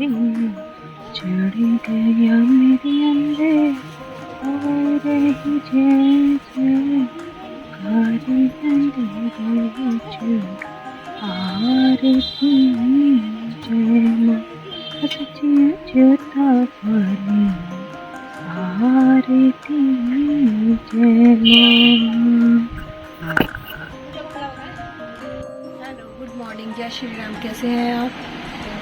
दिन चढ़ गया मेरे अंदर और रही जैसे कारी अंधेरे चढ़ आरती जय माँ सच्ची जोता वाली आरती जय माँ। हेलो, गुड मॉर्निंग, जय श्री राम। कैसे हैं आप?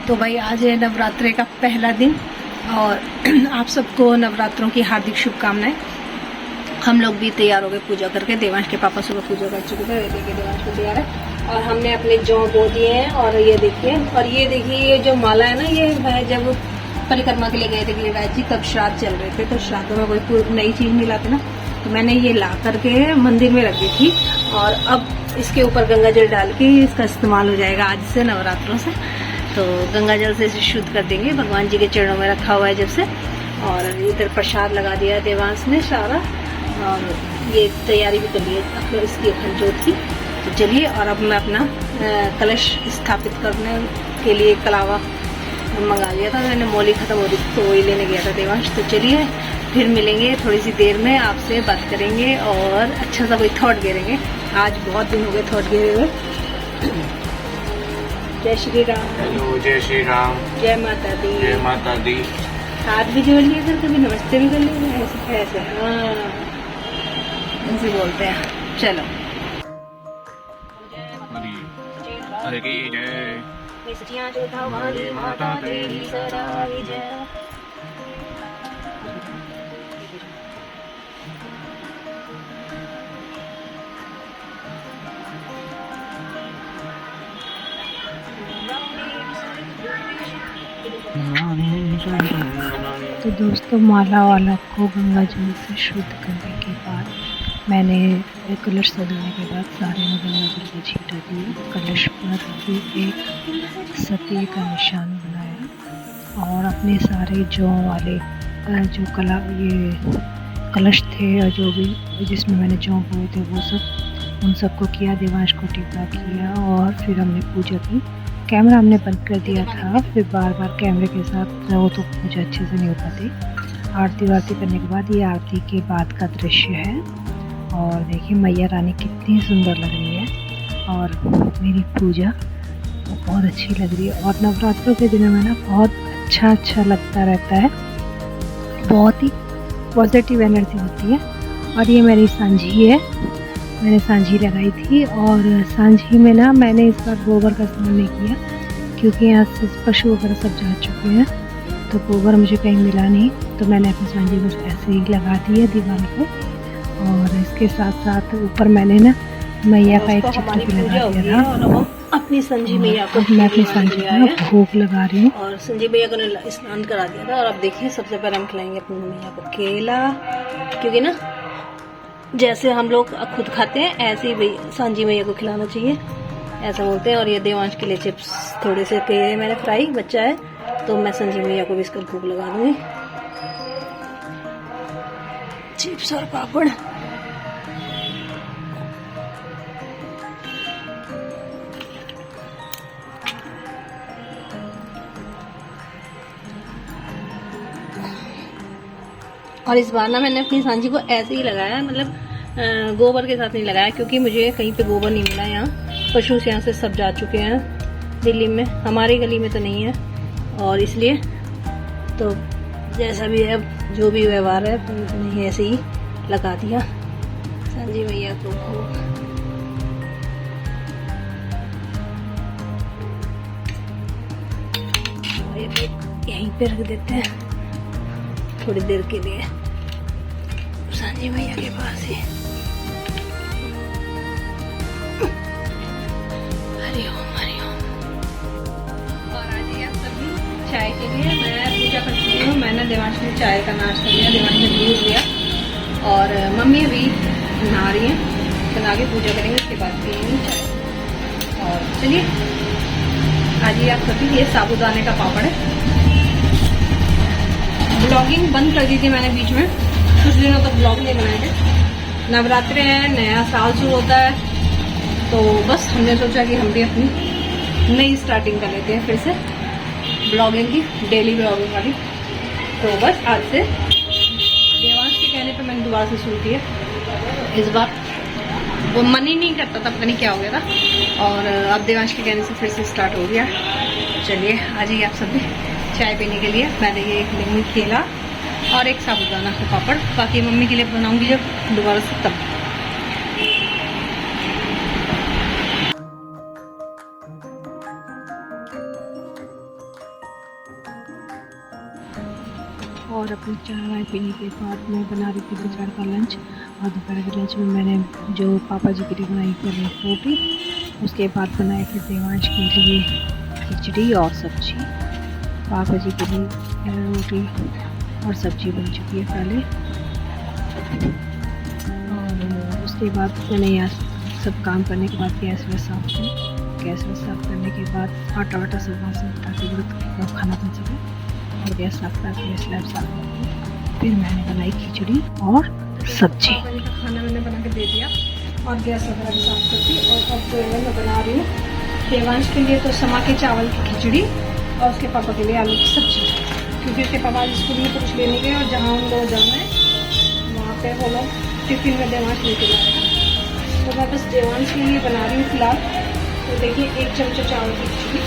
तो भाई आज है नवरात्रि का पहला दिन और आप सबको नवरात्रों की हार्दिक शुभकामनाएं। हम लोग भी तैयार हो गए पूजा करके। देवांश के पापा सुबह पूजा कर चुके थे, देखिए देवांश को तैयार है और हमने अपने जौ बो दिए हैं। और ये देखिए, और ये देखिए, ये जो माला है ना, ये है जब परिक्रमा के लिए गए थे गिरिराज जी, तब श्राद्ध चल रहे थे, तो श्राद्धों में कोई नई चीज नहीं लाते ना, तो मैंने ये ला करके मंदिर में रख दी थी। और अब इसके ऊपर गंगा जल डाल के इसका इस्तेमाल हो जाएगा आज से नवरात्रों से। तो गंगा जल से इसे शुद्ध कर देंगे, भगवान जी के चरणों में रखा हुआ है जब से। और इधर प्रसाद लगा दिया है देवांश ने सारा, और ये तैयारी भी कर ली है अपने इसकी अखंड ज्योत की। तो चलिए, और अब मैं अपना कलश स्थापित करने के लिए कलावा मंगा लिया था मैंने, मौली खत्म हो रही थी तो वही लेने गया था देवांश। तो चलिए फिर मिलेंगे थोड़ी सी देर में, आपसे बात करेंगे और अच्छा सा कोई थॉट घेरेंगे। आज बहुत दिन हो गए थॉट घेरे हुए। जय श्री राम। हेलो, जय श्री राम। जय माता दी। जय माता दी। हाथ भी जोड़ लिए फिर कभी नमस्ते भी कर लिए, ऐसे ऐसे हाँ ऐसे बोलते हैं। चलो, हरे की जय। माता तेरी सराय जय। तो दोस्तों, माला वाला को गंगा जल से शुद्ध करने के बाद मैंने कलश सजाने के बाद सारे में गंगा जल को छींटा दिया। कलश पर भी एक सती का निशान बनाया और अपने सारे जौ वाले जो ये कलश थे और जो भी जिसमें मैंने जौ बोए थे वो सब, उन सबको किया। देवांश को टीका किया और फिर हमने पूजा की। कैमरा हमने बंद कर दिया था, फिर बार बार कैमरे के साथ रहो तो पूजा अच्छे से नहीं हो पाती। आरती वारती करने के बाद ये आरती के बाद का दृश्य है। और देखिए मैया रानी कितनी सुंदर लग रही है और मेरी पूजा बहुत अच्छी लग रही है। और नवरात्रों के दिनों में ना बहुत अच्छा लगता रहता है, बहुत ही पॉजिटिव एनर्जी होती है। और ये मेरी सांझी है, मैंने सांझी लगाई थी। और सांझी में ना मैंने इस बार गोबर का इस्तेमाल नहीं किया क्योंकि यहाँ से पशु वगैरह सब जा चुके हैं, तो गोबर मुझे कहीं मिला नहीं, तो मैंने अपनी सांझी बस ऐसे ही लगा दी है दीवार पे। और इसके साथ साथ ऊपर मैंने ना मैया का एक चित्र भी लगा दिया था। और अपनी संजी मैया को मैं अपनी संजी का भोग लगा रही हूँ और संजी मैया को स्नान करा दिया था। और अब देखिए, सबसे पहले हम खिलाएंगे अपनी मैया को केला, क्योंकि ना जैसे हम लोग खुद खाते हैं ऐसे ही भाई सांझी मैया को खिलाना चाहिए, ऐसा बोलते हैं। और ये देवांश के लिए चिप्स थोड़े से किए मैंने फ्राई, बच्चा है तो मैं संजी मैया को भी इसका भोग लगा दूंगी, चिप्स और पापड़। और इस बार ना मैंने अपनी सांझी को ऐसे ही लगाया, मतलब गोबर के साथ नहीं लगाया क्योंकि मुझे कहीं पे गोबर नहीं मिला। यहाँ पशु यहाँ से सब जा चुके हैं दिल्ली में, हमारी गली में तो नहीं है। और इसलिए तो जैसा भी है, जो भी व्यवहार है, मैंने ऐसे ही लगा दिया सांझी मैया को। यहीं पे रख देते हैं थोड़ी देर के लिए सांझी मैया के पास ही। हरि ओम हरि ओम। और आज आप सभी चाय के लिए मैं पूजा करती हूँ। मैंने देवांश ने चाय का नाश्ता लिया, देवांश ने दूध लिया और मम्मी अभी नहा रही है, तो आगे पूजा करेंगे, उसके बाद पियेंगे चाय। और चलिए, आज ये आप सभी, ये साबूदाने का पापड़ है। ब्लॉगिंग बंद कर दी थी मैंने बीच में, कुछ दिनों तक ब्लॉग नहीं बनाए थे। नवरात्रे हैं, नया साल शुरू होता है, तो बस हमने सोचा कि हम भी अपनी नई स्टार्टिंग कर लेते हैं फिर से। ब्लॉगिंग की, डेली ब्लॉगिंग वाली। तो बस आज से देवांश के कहने पे मैंने दोबारा से शुरू किया। इस बार वो मन ही नहीं करता था, पता नहीं क्या हो गया था, और अब देवांश के कहने से फिर से स्टार्ट हो गया। चलिए आ जाइए आप सब भी चाय पीने के लिए। मैंने ये एक नींबू केला और एक साबुदाना का पापड़, बाकी मम्मी के लिए बनाऊंगी जब दोबारा से तब। और अपनी चाय पीने के बाद मैं बना रही थी दोपहर का लंच। और दोपहर के लंच में मैंने जो पापा जी के लिए बनाई थी रोटी, उसके बाद बनाई थी देवांश के लिए खिचड़ी और सब्जी। पापा जी के लिए रोटी और सब्जी बन चुकी है पहले। और उसके बाद मैंने यहाँ सब काम करने के बाद गैस वैस साफ की। गैस वैस साफ करने के बाद आटा वाटा सब वहाँ से ताकि खाना बन सके, और गैस साफ करके स्लैब साफ करके फिर मैंने बनाई खिचड़ी और सब्जी। पापा जी का खाना मैंने बना के दे दिया और गैस वगैरह भी साफ कर दी। और अब जो है मैं बना रही हूँ देवांश के लिए तो समा के चावल की खिचड़ी और उसके पापा के लिए आलू की सब्जी, क्योंकि उसके पापा आज स्कूल में तो कुछ लेने गए और जहाँ हम लोग जाना है वहाँ पे वो लोग टिफिन में देवांश लेके जा रहे हैं। तो मैं बस देवांश के लिए बना रही हूँ फिलहाल। तो देखिए 1 चमचा चावल की खिचड़ी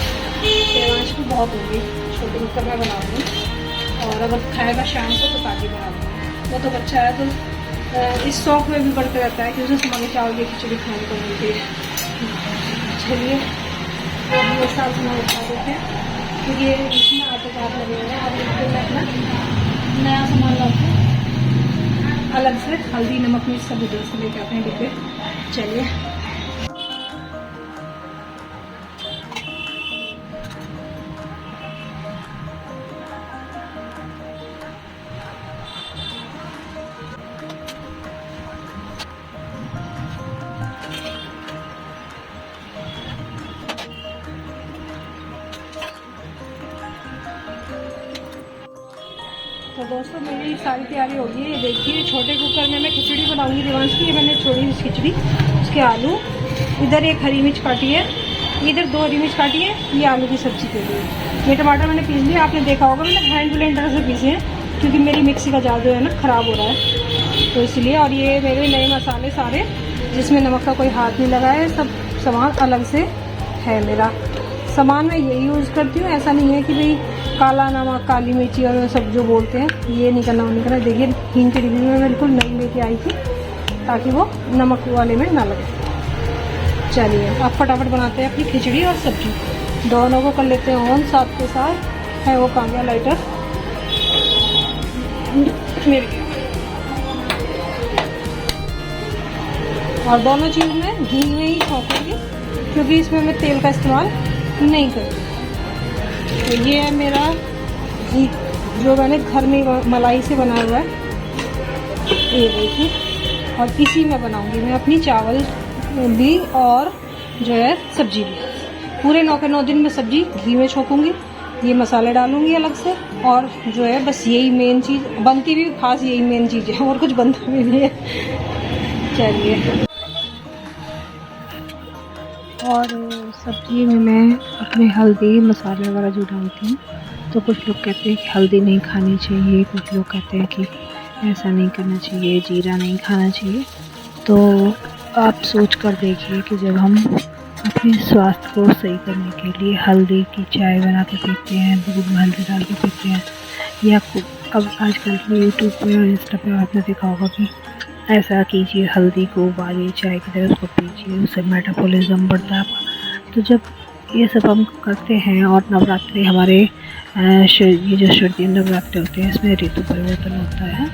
देवांश की बहुत होगी, छोटे मुक्कर में बना रही हूँ। और अगर खाएगा शाम को तो ताज़ी बना दूँगी। वो तो बच्चा है तो इस शौक में भी बढ़ते रहता है कि उसे समा के चावल की खिचड़ी खाने को मिलती है। चलिए अब ये साल समा उठा देते हैं, क्योंकि इसमें आटे चाट लगे हुए हैं। अब इसके मैं अपना नया सामान लाते हैं अलग से, हल्दी नमक मिर्च सब उधर से लेके आते हैं डिब्बे। चलिए तो दोस्तों मेरी सारी तैयारी हो गई है। देखिए छोटे कुकर में मैं खिचड़ी बनाऊंगी देवांश की। ये मैंने छोड़ी हुई खिचड़ी, उसके आलू, इधर एक हरी मिर्च काटी है, इधर 2 हरी मिर्च काटी है, ये आलू की सब्जी के लिए। ये टमाटर मैंने पीस लिया, आपने देखा होगा मैंने हैंड ब्लेंडर से पीसे हैं, क्योंकि मेरी मिक्सी का जार जो है ना ख़राब हो रहा है, तो इसलिए। और ये मेरे नए मसाले सारे, जिसमें नमक का कोई हाथ नहीं लगा है, सब सामान अलग से है मेरा। सामान मैं यही यूज़ करती हूँ, ऐसा नहीं है कि भाई काला नमक, काली मिर्ची और सब जो बोलते हैं ये नहीं करना, वो नहीं करना। देखिए हींग की डिब्बी में बिल्कुल नई लेके आई थी ताकि वो नमक वाले में ना लगे। चलिए अब फटाफट बनाते हैं अपनी खिचड़ी और सब्जी, दोनों को कर लेते हैं ऑन। साथ के साथ है वो कांगड़ा लाइटर मेरे, और दोनों चीज़ में घी में ही छोंकूंगी, क्योंकि इसमें मैं तेल का इस्तेमाल नहीं करती। तो ये है मेरा घी जो मैंने घर में मलाई से बना हुआ है, ये देखिए। और इसी में बनाऊंगी मैं अपनी चावल भी और जो है सब्जी भी। पूरे 9 के 9 दिन में सब्जी घी में छोंकूंगी, ये मसाले डालूंगी अलग से, और जो है बस यही मेन चीज़ बनती भी खास, यही मेन चीज़ है, और कुछ बनता भी नहीं है। चलिए और सब्जी में मैं अपने हल्दी मसाले वगैरह जो डालती हूँ, तो कुछ लोग कहते हैं कि हल्दी नहीं खानी चाहिए, कुछ लोग कहते हैं कि ऐसा नहीं करना चाहिए, जीरा नहीं खाना चाहिए। तो आप सोच कर देखिए कि जब हम अपने स्वास्थ्य को सही करने के लिए हल्दी की चाय बना के पीते हैं, दूध में हल्दी डाल के पीते हैं, या अब आजकल यूट्यूब पर और इंस्टा पर आपने देखा होगा कि ऐसा कीजिए, हल्दी को उबालिए, चाय की तरह उसको पीजिए, उससे मेटाबॉलिज्म बढ़ता है। तो जब ये सब हम करते हैं, और नवरात्रि हमारे ये जो सर्दी नवरात्रि होते हैं, इसमें ऋतु परिवर्तन होता है,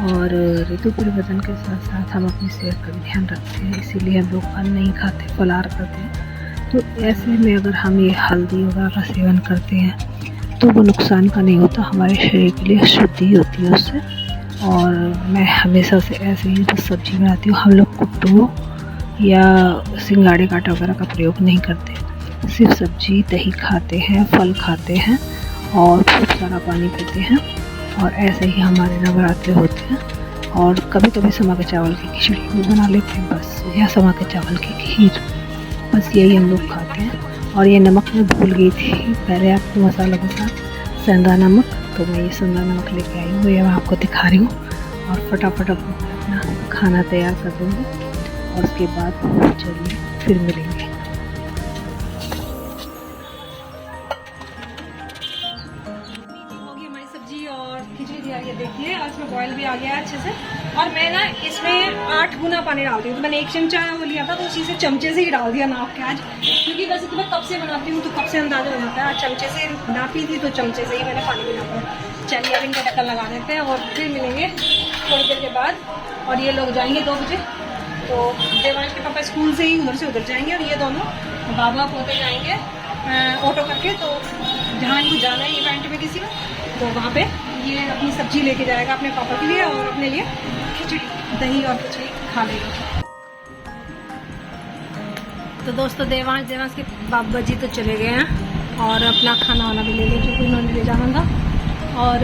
और ऋतु परिवर्तन के साथ साथ हम अपनी सेहत का भी ध्यान रखते हैं, इसीलिए हम लोग अन्न नहीं खाते, फलाहार करते हैं। तो ऐसे में अगर हम ये हल्दी वगैरह का सेवन करते हैं तो वो नुकसान का नहीं होता, हमारे शरीर के लिए शुद्धि होती है उससे। और मैं हमेशा से ऐसे ही बस सब्जी बनाती हूँ। हम लोग कुट्टू या सिंगाड़े कांटा वगैरह का प्रयोग नहीं करते, सिर्फ सब्जी दही खाते हैं, फल खाते हैं और खूब सारा पानी पीते हैं। और ऐसे ही हमारे नवरात्रे होते हैं। और कभी कभी समा के चावल की खिचड़ी भी बना लेते हैं, बस, या समा के चावल की खीर, बस यही हम लोग खाते हैं। और ये नमक मैं भूल गई थी पहले आपको मसालों के साथ, सेंधा नमक, तो मैं ये सेंधा नमक लेके आई हूँ, ये मैं आपको दिखा रही हूँ। और फटाफट अपना खाना तैयार कर दूँगी और उसके बाद चलिए फिर मिलेंगे। होगी हमारी सब्जी और खिचड़ी तैयार है, देखिए आज में बॉयल भी आ गया है अच्छे से। और मैं ना इसमें 8 गुना पानी डालती हूँ, तो मैंने 1 चमचा वो लिया था तो उसी से चमचे से ही डाल दिया नाप के आज, क्योंकि वैसे तो मैं कप से बनाती हूँ तो कप से अंदाजा हो जाता है, आज चमचे से नापी थी तो चमचे से ही मैंने पानी भी नापा। चलिए अब इनका ढक्कन लगा देते हैं और फिर मिलेंगे थोड़ी देर के बाद। और ये लोग जाएंगे 2 बजे, तो देवांश के पापा स्कूल से ही उधर से उधर जाएंगे और ये दोनों बाबा पोते जाएंगे ऑटो करके, तो जहाँ इनको जाना है इवेंट में किसी में, तो वहाँ पे ये अपनी सब्जी लेके जाएगा अपने पापा के लिए और अपने लिए खिचड़ी, दही और खिचड़ी खा लेगा। तो दोस्तों देवांश के बाबा जी तो चले गए हैं और अपना खाना वाना भी ले लिया क्योंकि उन्होंने ले जाना था। और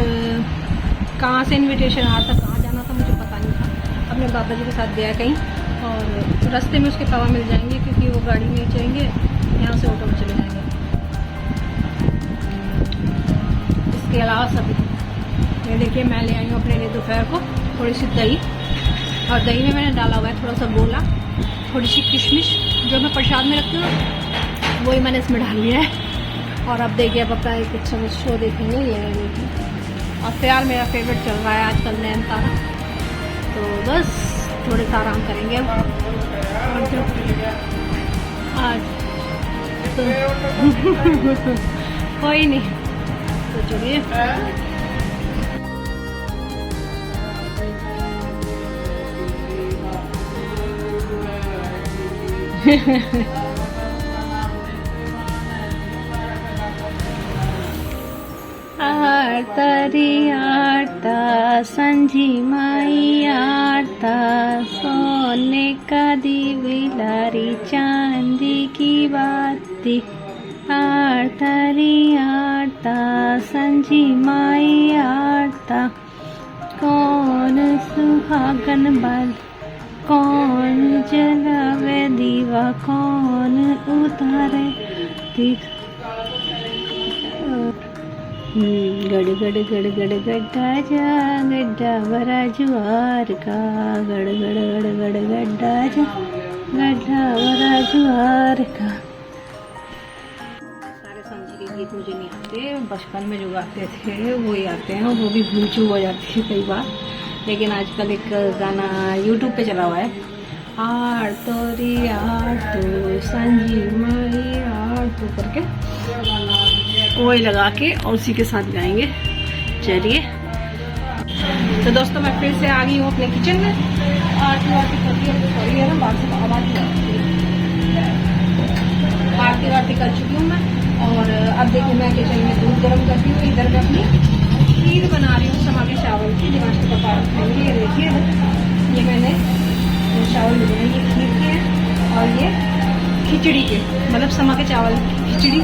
कहाँ से इनविटेशन आया था, कहाँ जाना था मुझे पता नहीं था, अपने बाबा जी के साथ गया कहीं और रास्ते में उसके पापा मिल जाएंगे क्योंकि वो गाड़ी में चलेंगे, यहाँ से ऑटो में चले जाएंगे। इसके अलावा सब ये देखिए मैं ले आई हूँ अपने लिए दोपहर को थोड़ी सी दही, और दही में मैंने डाला हुआ है थोड़ा सा गोला, थोड़ी सी किशमिश जो मैं प्रसाद में रखती हूँ वही मैंने इसमें डाल लिया है। और अब देखिए अब अपना एक अच्छा शो देखेंगे, ये देखिए। और प्यार मेरा फेवरेट चल रहा है आजकल, नैन तारा, तो बस थोड़े सा आराम करेंगे अब। आज तो कोई नहीं, तो चलिए आरतरी आरता संजी माई आरता, सोने का दिविलारी चांदी की बाती, आरतरी आरता संजी माई आरता, कौन सुहागन बाल, कौन जलावे दीवा, कौन उतारे गड़ गड़ गड़ गड़ गड्ढा जा, गड्ढा भरा जुआर का, गड़ गड़ गड़ गड़ गड्ढा जा, गड्ढा भरा जुआर का। सारे संजी के गीत मुझे नहीं आते, बचपन में जो गाते थे वो ही आते हैं, वो भी भूल चूक हो जाती है कई बार। लेकिन आजकल एक गाना यूट्यूब पे चला हुआ है, आर तोरी आर तो संजी माई आर तो करके, वही लगा के और उसी के साथ गाएंगे। चलिए तो दोस्तों मैं फिर से आ गई हूँ अपने किचन में, आरती है ना बाहर से आरती कर चुकी हूँ मैं। और अब देखिए मैं किचन में दूध गर्म करती हूँ, इधर मैं अपनी खीर बना रही हूँ समा के चावल की, दिमाग के पका रखेंगे। ये देखिए ये मैंने चावल ले लिए, ये खीर के हैं और ये खिचड़ी के, मतलब समा के चावल की खिचड़ी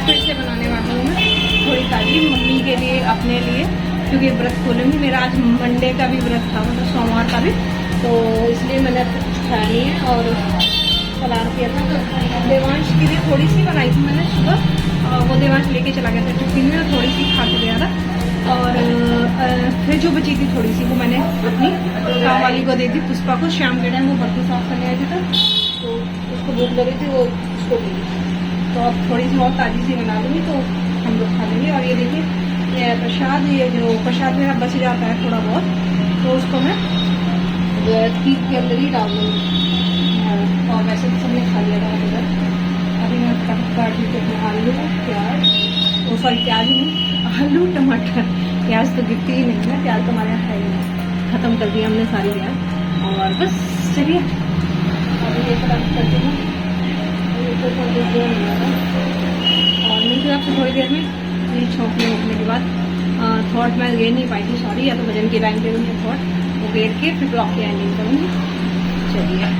फिर से बनाने वाली हूँ मैं, थोड़ी ताकि मम्मी के लिए अपने लिए, क्योंकि व्रत खोलूँगी। मेरा आज मंडे का भी व्रत था, मतलब सोमवार का भी, तो इसलिए मैंने कुछ खाया नहीं है और सलाद किया था। तो देवांश के लिए थोड़ी सी बनाई थी मैंने सुबह, वो देवांश लेके चला गया था टिफिन में, थोड़ी सी खा के गया था। और फिर जो बची थी थोड़ी सी वो मैंने अपनी काम वाली को दे दी, पुष्पा को, शाम के टाइम वो बर्तन साफ करने आई थी तो उसको भूख लगी थी, वो उसको दी। तो अब थोड़ी सी और ताज़ी सी बना दूँगी तो हम लोग खा लेंगे। और ये देखिए ये प्रसाद, ये जो प्रसाद मेरा बच जाता है थोड़ा बहुत, तो उसको मैं खीर के अंदर ही डाल दूँगी। और वैसे तो सबने खा लिया था इधर। अभी मैं काट दी थी आलू, प्याज, वो सॉरी प्याज नहीं, आलू टमाटर, प्याज तो गिरती ही नहीं है, प्याज तो हमारे यहाँ है ही, ख़त्म कर दिया हमने सारी प्याज। और बस चलिए अभी ये सब करती हूँ, और मिलते आपसे थोड़ी देर में। ये छोंकने उठने के बाद थॉट मैं घेर नहीं पाई थी, सॉरी, या तो वजन की बैंक करूँगी थॉट, वो घेर के फिर ब्लॉक की एंडिंग करूँगी। चलिए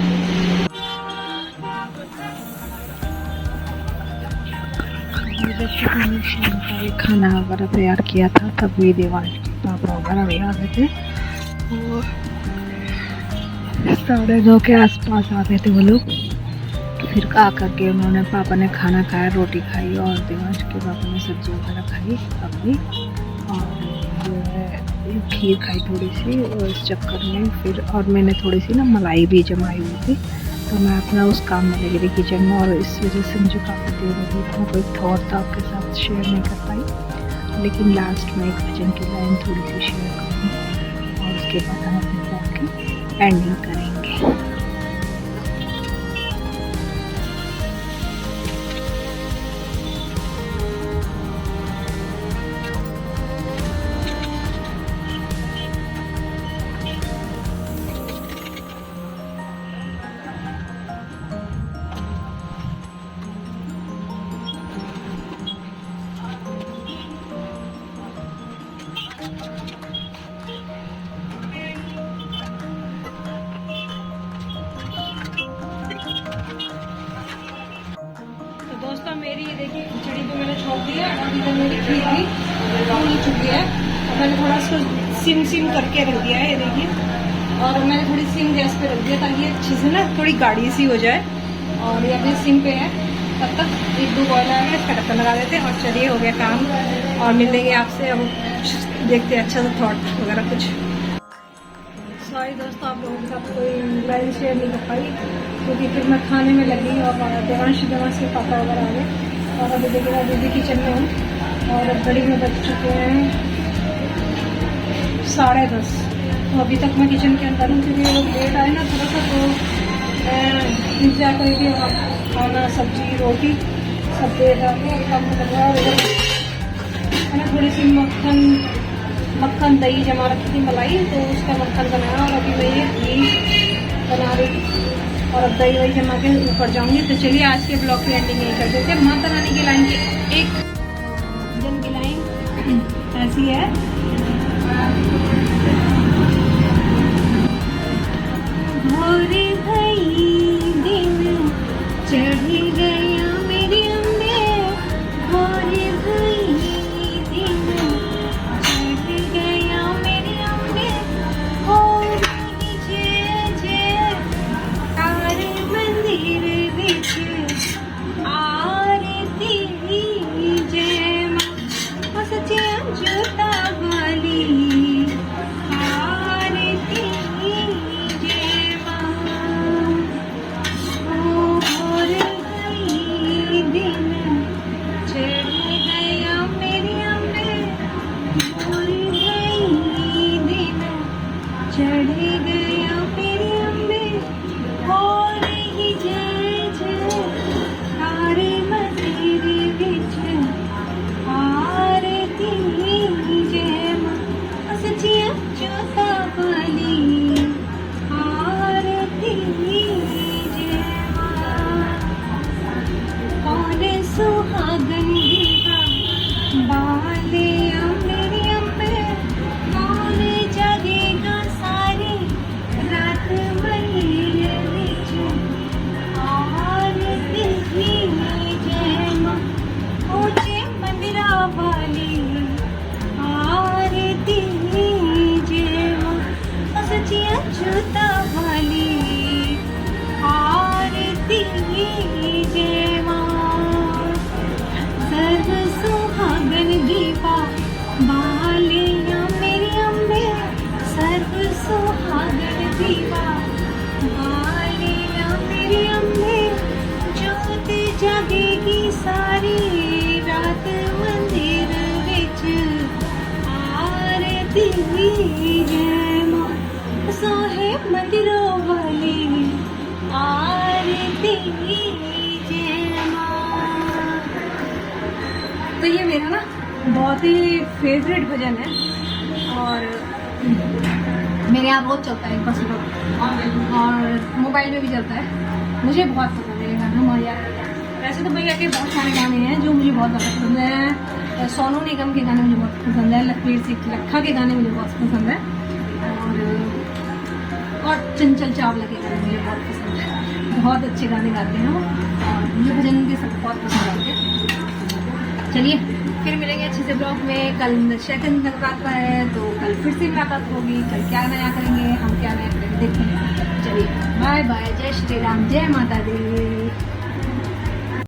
शाम का भी खाना वगैरह तैयार किया था, तब भी देवांश के पापा वगैरह भी आ गए थे और 9:30 के आसपास आ गए थे वो लोग। फिर आकर के उन्होंने पापा ने खाना खाया, रोटी खाई और देवांश के पापा ने सब्जी वगैरह खाई अपनी, और जो है खीर खाई थोड़ी सी, और इस चक्कर में फिर और मैंने थोड़ी सी ना मलाई भी जमाई हुई थी, तो मैं अपना उस काम में लगी रही किचन में, और इस वजह से मुझे काफ़ी देर हो गई। मैं कोई थॉट था आपके साथ शेयर नहीं कर पाई, लेकिन लास्ट में एक भजन की लाइन थोड़ी सी शेयर करूँगी और उसके बाद हम अपने ब्लॉग की एंडिंग करेंगे। दोस्तों मेरी ये देखिए खिचड़ी भी मैंने छोड़ दी है, और इधर मेरी खीर भी फूल चुकी है, और मैंने थोड़ा सा सिम करके रख दिया है, ये देखिए, और मैंने थोड़ी सिम गैस पे रख दिया ताकि ये अच्छी से ना थोड़ी गाढ़ी सी हो जाए, और ये अपने सिम पे है। तब तक 1-2 बॉयल आएगा, इसका ढक्कन लगा देते हैं, और चलिए हो गया काम, और मिलेंगे आपसे अब देखते हैं अच्छा सा थॉट वगैरह कुछ। सॉरी दोस्तों, आप लोगों के साथ कोई लाइन शेयर नहीं कर पाई, क्योंकि फिर मैं खाने में लगी और देवांश के पापा वगैरह आ गए, और अभी देखिए दीदी किचन में हूँ, और अब घड़ी में बज चुके हैं 10:30। तो अभी तक मैं किचन के अंदर हूँ, क्योंकि लोग लेट आए ना थोड़ा सा, तो इंतजार करेंगे खाना सब्जी रोटी सब दे जाते हैं, काम करवा मैंने थोड़ी सी मक्खन दही जमा रखी थी मलाई, तो उसका मक्खन बनाया, और अभी मैं ये घी बना रही थी, और अब दही वही जमा के ऊपर जाऊंगी। तो चलिए आज के ब्लॉग की एंडिंग यही कर देते हैं। माता रानी की लाइन की एक जन की लाइन ऐसी है, भोरे भई दिन चढ़ गया मेरी अम्बे, भोरे भई दिन चढ़ गया मेरी अम्बे, हो रही जय जय कार मंदिर विच आरती जय मां सच्चिया जोता वाली आरती जय मां, ओ भोर गई दिन चढ़ गया मेरी अम्बे, भोर गई दिन चढ़ गया मेरी अम्बे, हो रही जय जय कार मंदिर विच आरती जय मां सच्चिया जोता वाली आरती जय मां, कौन सुहागन दीवा बालिया मेरी अम्बे, कौन जगेगा सारी रात मंदिर विच आरती जय मां, ऊंचे मंदिरा वाली आरती जय मां सच्चिया जोता वाली आरती जय मां, सर्व सुहागन दीपा बालिया मेरी अम्बे, सर्व सुहागन दीपा बालिया मेरी अम्बे, जोत जगेगी सारी रात मंदिर विच आरती जय मां, सोहे मंदिरों वाली आरती जय मां। तो ये मेरा ना बहुत ही फेवरेट भजन है, और मेरे यहाँ बहुत चलता है बस, और मोबाइल में भी चलता है। मुझे बहुत पसंद है ये गाना मैया। वैसे तो भैया के बहुत सारे गाने हैं जो मुझे बहुत ज़्यादा पसंद है। सोनू निगम के गाने मुझे बहुत पसंद है, लखवीर सिंह लखा के गाने मुझे बहुत पसंद है, और चंचल चावला के गाने मुझे बहुत पसंद है। बहुत अच्छे गाने गाते हैं वो, और मुझे भजन के सब बहुत पसंद आते हैं। चलिए फिर मिलेंगे अच्छे से ब्लॉग में। कल सेकंड नवरात्र है, तो कल फिर से मुलाकात होगी। कल क्या नया करेंगे, हम क्या नया करेंगे देखेंगे। चलिए बाय बाय, जय श्री राम, जय माता दी।